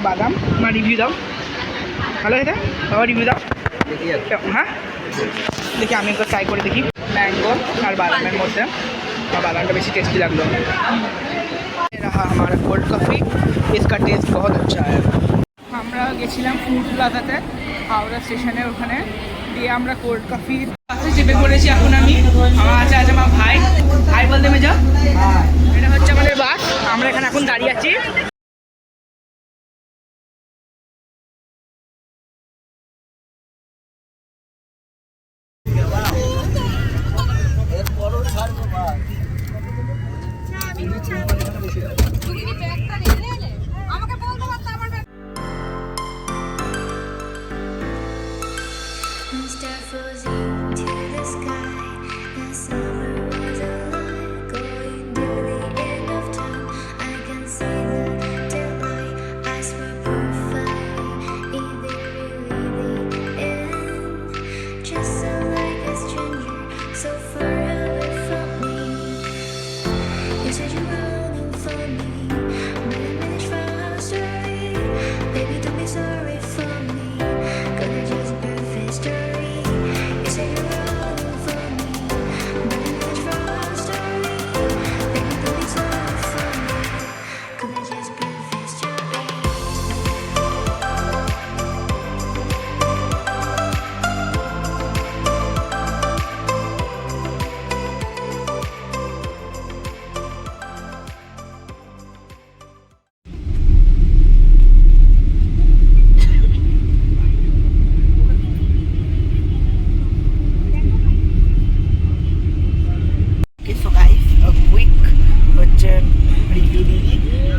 বাদাম। মা রিভিউ দাও, ভালো খেতে, বাবা রিভিউ দাও। হ্যাঁ দেখি আমি একটু ট্রাই করে দেখি। ম্যাঙ্গো আর বাদামের মধ্যে बादाम बेसी टेस्टी लगलो। रहा हमारा कोल्ड कॉफ़ी, इसका टेस्ट बहुत अच्छा है। আমরা গেছিলাম ফুড প্লাজাতে হাওড়া স্টেশনের ওখানে, দিয়ে আমরা কোল্ড কফি কাছে চেপে পড়েছি। এখন আমি আমার আছে আমার ভাই, ভাই বলতে মেজা, এটা হচ্ছে আমাদের বাস। আমরা এখানে এখন দাঁড়িয়ে আছি।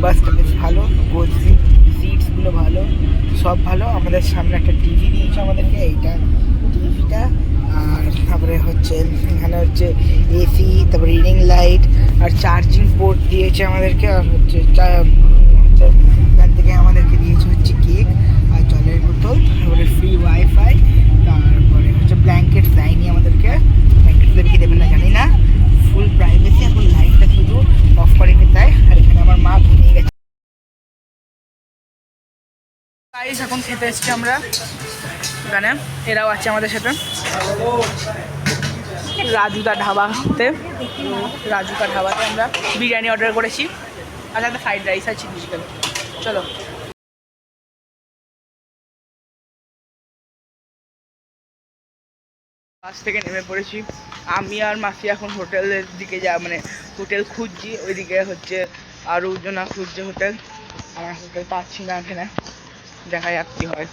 বাসটা বেশ ভালো, গোল সিটসগুলো ভালো, সব ভালো। আমাদের সামনে একটা টিভি দিয়েছে আমাদেরকে, এইটা টিভিটা। আর তারপরে হচ্ছে এখানে হচ্ছে এসি, তারপরে রিডিং লাইট আর চার্জিং পোর্ট দিয়েছে আমাদেরকে। আর হচ্ছে এখান থেকে আমাদেরকে দিয়েছে হচ্ছে কেক আর জলের বোতল, তারপরে ফ্রি ওয়াইফাই, তারপরে হচ্ছে ব্ল্যাঙ্কেট দেয়নি আমাদেরকে, ব্ল্যাঙ্কেট দেবে কি দেবে না জানি না, ফুল প্রাইভেসি। এখন লাইটটা শুধু অফ করে দেয়। আর এখানে আমার মা ঘুমিয়ে গেছে। গাইস এখন খেতে এসেছি আমরা এখানে, এরাও আছে আমাদের সাথে রাজুদা ধাবাতে। রাজুদা ধাবাতে আমরা বিরিয়ানি অর্ডার করেছি, আর সাথে ফ্রাইড রাইস আর চিলি চিকেন। চলো বাস থেকে নেমে পড়েছি আমি আর মাসি। এখন হোটেলের দিকে মানে হোটেল খুঁজছি, ওইদিকে হচ্ছে আরও জনা খুঁজছে হোটেল। আমার হোটেল পাচ্ছি না এখানে, দেখা যাক কি হয়।